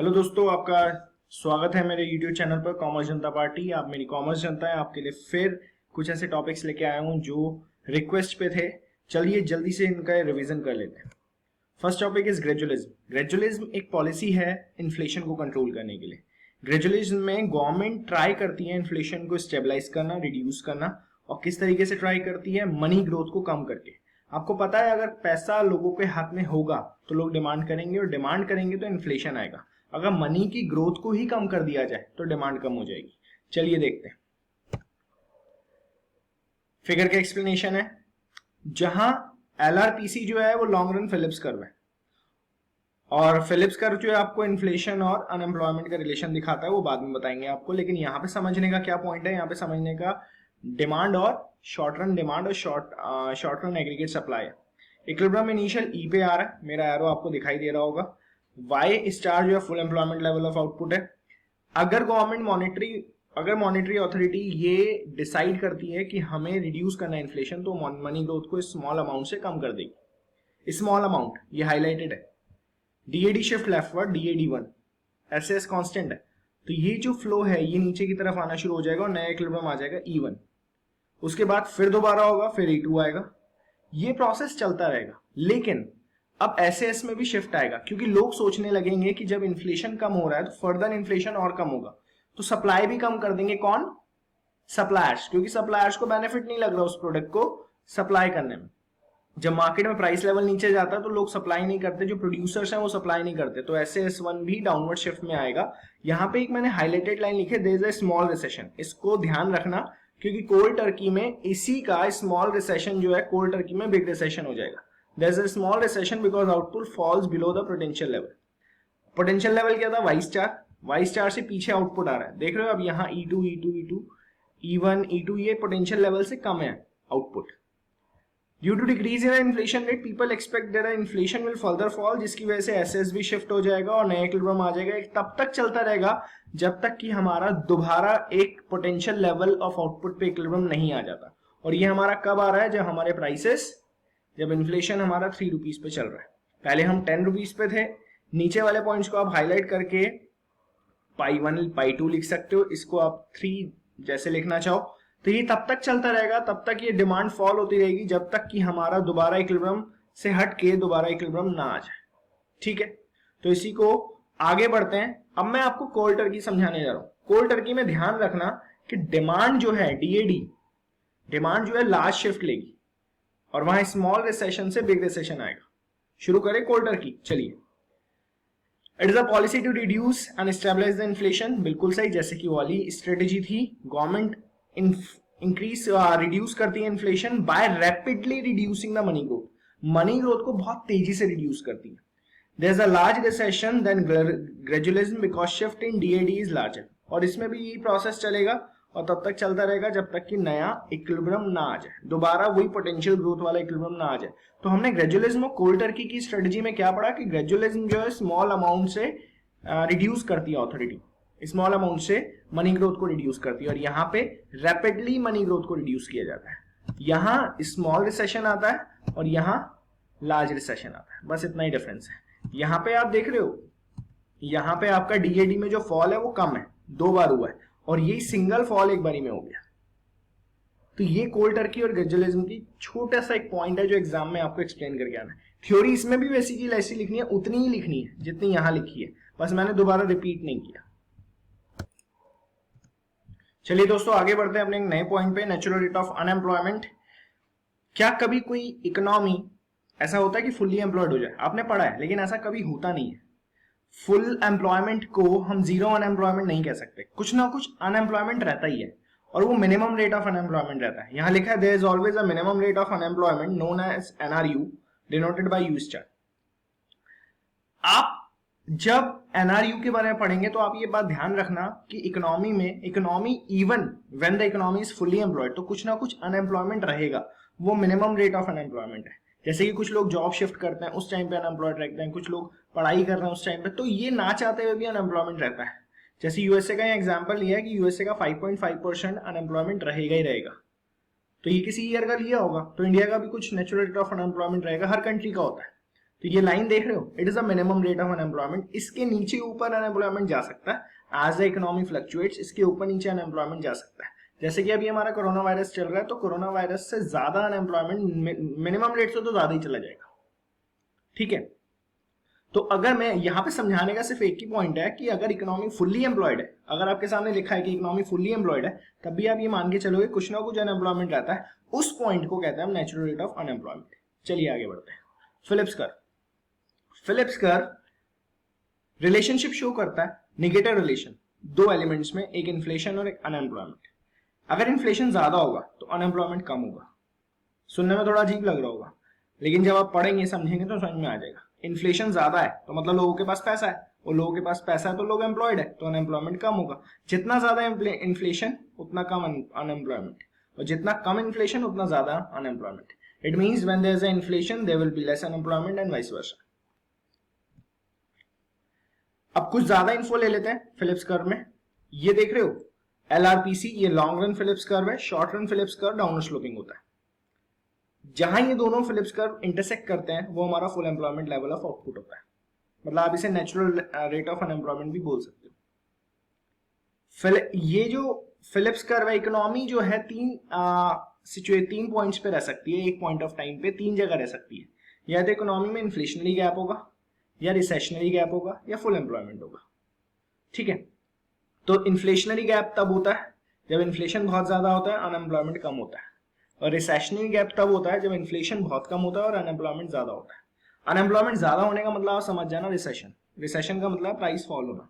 Hello दोस्तों, आपका स्वागत है मेरे YouTube चैनल पर कॉमर्स जनता पार्टी। आप मेरी कॉमर्स जनता है, आपके लिए फिर कुछ ऐसे टॉपिक्स लेके आया हूँ जो रिक्वेस्ट पे थे। चलिए जल्दी से इनका रिवीजन कर लेते हैं। First topic is gradualism. Gradualism एक पॉलिसी है इन्फ्लेशन को कंट्रोल करने के लिए। ग्रेजुअलिज्म में गवर्नमेंट ट्राई करती है इन्फ्लेशन को स्टेबलाइज करना, रिड्यूस करना। और किस तरीके से ट्राई करती है? मनी ग्रोथ को कम करके। आपको पता है अगर पैसा लोगों के हाथ में होगा तो लोग डिमांड करेंगे, और डिमांड करेंगे तो इन्फ्लेशन आएगा। अगर मनी की ग्रोथ को ही कम कर दिया जाए तो डिमांड कम हो जाएगी। चलिए देखते हैं। फिगर का एक्सप्लेनेशन है। जहां एलआरपीसी जो है वो लॉन्ग रन फिलिप्स कर्व है, और फिलिप्स कर्व जो है आपको इन्फ्लेशन और अनएम्प्लॉयमेंट का रिलेशन दिखाता है, वो बाद में बताएंगे आपको। लेकिन यहाँ पे समझने का क्या पॉइंट है? यहाँ पे समझने का डिमांड और शॉर्ट रन डिमांड और शॉर्ट रन एग्रीगेट सप्लाई है। इक्विलिब्रियम इनिशियल ई पे आ रहा है, मेरा एरो आपको दिखाई दे रहा होगा। वाई स्टार जो है full employment level of output है। अगर मॉनेटरी अथॉरिटी ये डिसाइड करती है कि हमें रिड्यूस करना है इन्फ्लेशन, तो मनी ग्रोथ को स्मॉल अमाउंट से कम कर देगी। स्मॉल अमाउंट ये हाईलाइटेड है। DAD shift leftward, DAD 1, SS constant है, तो ये जो फ्लो है ये नीचे की तरफ आना शुरू हो जाएगा और नया इक्विलिब्रियम आ जाएगा E1। उसके बाद फिर दोबारा होगा, फिर E2 आएगा। ये प्रोसेस चलता रहेगा। लेकिन अब एसएस में भी शिफ्ट आएगा, क्योंकि लोग सोचने लगेंगे कि जब इन्फ्लेशन कम हो रहा है तो फर्दर इन्फ्लेशन और कम होगा, तो सप्लाई भी कम कर देंगे। कौन? सप्लायर्स, क्योंकि सप्लायर्स को बेनिफिट नहीं लग रहा उस प्रोडक्ट को सप्लाई करने में। जब मार्केट में प्राइस लेवल नीचे जाता है तो लोग सप्लाई नहीं करते, जो प्रोड्यूसर्स हैं वो सप्लाई नहीं करते, तो एसएस1 भी डाउनवर्ड शिफ्ट में आएगा। यहाँ पे एक मैंने हाईलाइटेड लाइन लिखी है, there is a small recession. इसको ध्यान रखना, क्योंकि कोल्ड टर्की में इसी का स्मॉल रिसेशन जो है कोल्ड टर्की में बिग रिसेशन हो जाएगा। There is a small recession because output falls below the potential level. Potential level क्या था? Y star. Y स्टार से पीछे आउटपुट आ रहा है, देख रहे हो। अब यहाँ E2, E2, E2, E1, E2 ये पोटेंशियल लेवल से कम है output. Due to decrease in the inflation rate, people expect that the inflation will further fall, जिसकी वजह से एसएस भी शिफ्ट हो जाएगा और नया इक्विलिब्रियम आ जाएगा। तब तक चलता रहेगा जब तक कि हमारा दोबारा एक पोटेंशियल लेवल ऑफ आउटपुट पे इक्विलिब्रियम नहीं आ जाता। और ये हमारा कब आ रहा है? जब हमारे प्राइसेस, जब इन्फ्लेशन हमारा 3 रुपीज पे चल रहा है। पहले हम 10 रुपीज पे थे। नीचे वाले पॉइंट्स को आप हाईलाइट करके पाई 1 पाई 2 लिख सकते हो, इसको आप 3 जैसे लिखना चाहो। तो ये तब तक चलता रहेगा, तब तक ये डिमांड फॉल होती रहेगी, जब तक कि हमारा दोबारा इक्विलिब्रियम से हट के दोबारा इक्विलिब्रियम ना आ जाए। ठीक है, तो इसी को आगे बढ़ते हैं। अब मैं आपको कोल्ड टर्की समझाने जा रहा हूं। कोल्ड टर्की में ध्यान रखना कि डिमांड जो है डीएडी, डिमांड जो है लार्ज शिफ्ट लेगी और वहां स्मॉल रिसेशन से बिग रिसेशन आएगा। शुरू करें कोल्ड टर्की। चलिए। It is a policy to reduce and stabilise the inflation. बिल्कुल सही, जैसे कि वाली स्ट्रेटेजी थी। गवर्नमेंट रिड्यूस करती है inflation by rapidly reducing the money growth. Money growth को बहुत तेजी से रिड्यूस करती है। There is a large recession then gradualism because shift in DAD is larger. और इसमें भी यही प्रोसेस चलेगा और तब तक चलता रहेगा जब तक कि नया इक्विलिब्रियम ना आ जाए, दोबारा वही पोटेंशियल ग्रोथ वाला इक्विलिब्रियम ना आ जाए। तो हमने ग्रेजुअलिज्म और कोल्ड टर्की की स्ट्रेटजी में क्या पढ़ा कि ग्रेजुअलिज्म जो है स्मॉल अमाउंट से रिड्यूस करती है अथॉरिटी, स्मॉल अमाउंट से मनी ग्रोथ को रिड्यूस करती है, और यहाँ पे रैपिडली मनी ग्रोथ को रिड्यूस किया जाता है। यहाँ स्मॉल रिसेशन आता है और यहाँ लार्ज रिसेशन आता है, बस इतना ही डिफरेंस है। यहाँ पे आप देख रहे हो, यहाँ पे आपका डीएडी में जो फॉल है वो कम है, 2 बार हुआ है, और ये सिंगल फॉल एक बारी में हो गया। तो ये कोल्ड टर्की और ग्रेजुअलिज्म की छोटा सा एक पॉइंट है जो एग्जाम में आपको एक्सप्लेन करके आना है। थ्योरी इसमें भी वैसी की वैसी लिखनी है, उतनी ही लिखनी है जितनी यहां लिखी है, बस मैंने दोबारा रिपीट नहीं किया। चलिए दोस्तों आगे बढ़ते हैं अपने एक नए पॉइंट पे, नेचुरल रेट ऑफ अनएम्प्लॉयमेंट। क्या कभी कोई इकोनॉमी ऐसा होता है कि फुल्ली एम्प्लॉयड हो जाए? आपने पढ़ा है, लेकिन ऐसा कभी होता नहीं है। फुल एम्प्लॉयमेंट को हम जीरो अनएम्प्लॉयमेंट नहीं कह सकते, कुछ ना कुछ अनएम्प्लॉयमेंट रहता ही है, और वो मिनिमम रेट ऑफ अनएम्प्लॉयमेंट रहता है। यहां लिखा है there is always a minimum rate of unemployment known as NRU denoted by U star. आप जब एनआरयू के बारे में पढ़ेंगे तो आप ये बात ध्यान रखना कि इकोनॉमी में, economy even when the economy is fully employed, तो कुछ ना कुछ अनएम्प्लॉयमेंट रहेगा, वो मिनिमम रेट ऑफ अनएम्प्लॉयमेंट है। जैसे कि कुछ लोग जॉब शिफ्ट करते हैं उस टाइम पे अनएम्प्लॉयड रहते हैं, कुछ लोग पढ़ाई कर रहे हैं उस टाइम पे, तो ये ना चाहते हुए भी अनएम्प्लॉयमेंट रहता है। जैसे यूएसए का एग्जांपल लिया है कि यूएसए का 5.5% अनएम्प्लॉयमेंट रहेगा ही रहेगा। तो ये किसी ईयर का लिया होगा, तो इंडिया का भी कुछ नेचुरल रेट ऑफ अनएम्प्लॉयमेंट रहेगा, हर कंट्री का होता है। तो ये लाइन देख रहे हो, it is a minimum rate of unemployment. इसके नीचे ऊपर अनएम्प्लॉयमेंट जा सकता है एज द इकोनॉमी फ्लक्चुएट्स, इसके ऊपर नीचे अनएम्प्लॉयमेंट जा सकता है। जैसे कि अभी हमारा कोरोना वायरस चल रहा है, तो कोरोना वायरस से ज्यादा अनएम्प्लॉयमेंट मिनिमम रेट से तो ज्यादा ही चला जाएगा, ठीक है। तो अगर मैं यहाँ पे समझाने का सिर्फ एक ही पॉइंट है कि अगर इकोनॉमी फुल्ली एम्प्लॉयड है, अगर आपके सामने लिखा है कि इकोनॉमी फुल्ली एम्प्लॉयड है, तब भी आप ये मान के चलोगे कुछ ना कुछ अनएम्प्लॉयमेंट रहता है, उस पॉइंट को कहते हैं हम नेचुरल रेट ऑफ अनएम्प्लॉयमेंट। चलिए आगे बढ़ते हैं। Phillips curve, Phillips curve relationship show करता है, नेगेटिव रिलेशन दो एलिमेंट्स में, एक इन्फ्लेशन और एक अनएम्प्लॉयमेंट। अगर इन्फ्लेशन ज्यादा होगा तो अनएम्प्लॉयमेंट कम होगा। सुनने में थोड़ा अजीब लग रहा होगा, लेकिन जब आप पढ़ेंगे समझेंगे तो समझ में आ जाएगा। इन्फ्लेशन ज्यादा है तो मतलब लोगों के पास पैसा है, और लोगों के पास पैसा है तो लोग एम्प्लॉयड है, तो अनएम्प्लॉयमेंट कम होगा। जितना ज्यादा इन्फ्लेशन उतना कम अनएम्प्लॉयमेंट, और जितना कम इन्फ्लेशन उतना ज्यादा unemployment. It means when there is a inflation there will be less unemployment and vice versa. अब कुछ ज्यादा इन्फो ले लेते हैं फिलिप्स कर्व में। ये देख रहे हो LRPC, ये लॉन्ग रन फिलिप्स कर्व है, short run Phillips curve downward sloping होता है। जहां ये दोनों फिलिप्स कर्व इंटरसेक्ट करते हैं वो हमारा full employment level of output होता है, मतलब आप इसे नेचुरल रेट ऑफ अनएम्प्लॉयमेंट भी बोल सकते हो। ये जो फिलिप्स कर्व है, इकोनॉमी जो है तीन पॉइंट्स पे रह सकती है, एक पॉइंट ऑफ टाइम पे तीन जगह रह सकती है। या तो इकोनॉमी में इन्फ्लेशनरी गैप होगा, या रिसेशनरी गैप होगा, या फुल एम्प्लॉयमेंट होगा, ठीक है। तो इन्फ्लेशनरी गैप तब होता है जब इन्फ्लेशन बहुत ज्यादा होता है, अनएम्प्लॉयमेंट कम होता है। और रिसेशनरी गैप तब होता है जब इन्फ्लेशन बहुत कम होता है और अनएम्प्लॉयमेंट ज्यादा होता है। अनएम्प्लॉयमेंट ज्यादा होने का मतलब आप समझ जाना रिसेशन, रिसेशन का मतलब प्राइस फॉल होना।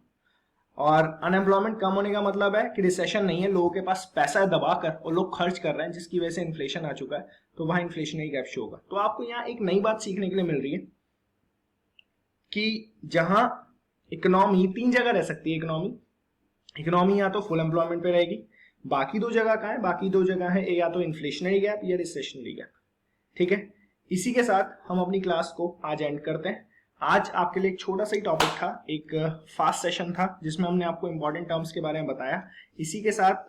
और अनएम्प्लॉयमेंट कम होने का मतलब है कि रिसेशन नहीं है, लोगों के पास पैसा है दबाकर और लोग खर्च कर रहे हैं, जिसकी वजह से इन्फ्लेशन आ चुका है, तो वहां इन्फ्लेशनरी गैप शो होगा। तो आपको यहाँ एक नई बात सीखने के लिए मिल रही है कि जहां इकोनॉमी तीन जगह रह सकती है, इकोनॉमी या तो फुल एम्प्लॉयमेंट पे रहेगी, बाकी दो जगह कहाँ है, बाकी दो जगह है या तो इन्फ्लेशनरी गैप या रिसेशनरी गैप, ठीक है। इसी के साथ हम अपनी क्लास को आज एंड करते हैं। आज आपके लिए एक छोटा सा ही टॉपिक था, एक फास्ट सेशन था जिसमें हमने आपको इंपॉर्टेंट टर्म्स के बारे में बताया। इसी के साथ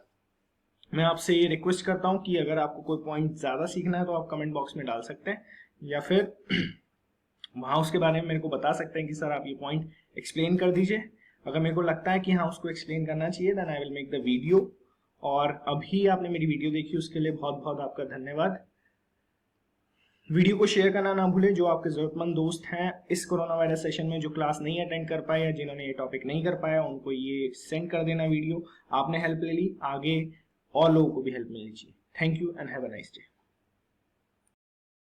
मैं आपसे ये रिक्वेस्ट करता हूँ कि अगर आपको कोई पॉइंट ज्यादा सीखना है तो आप कमेंट बॉक्स में डाल सकते हैं, या फिर वहां उसके बारे में मेरे को बता सकते हैं कि सर आप ये पॉइंट एक्सप्लेन कर दीजिए। अगर मेरे को लगता है कि हाँ उसको एक्सप्लेन करना चाहिए, then I will make the video. और अभी आपने मेरी वीडियो देखी उसके लिए बहुत बहुत आपका धन्यवाद। वीडियो को शेयर करना ना भूलें, जो आपके जरूरतमंद दोस्त हैं इस कोरोना वायरस सेशन में जो क्लास नहीं अटेंड कर पाए या जिन्होंने ये टॉपिक नहीं कर पाया, उनको ये सेंड कर देना वीडियो। आपने हेल्प ले ली, आगे और लोगों को भी हेल्प मिलनी चाहिए। Thank you and have a nice day.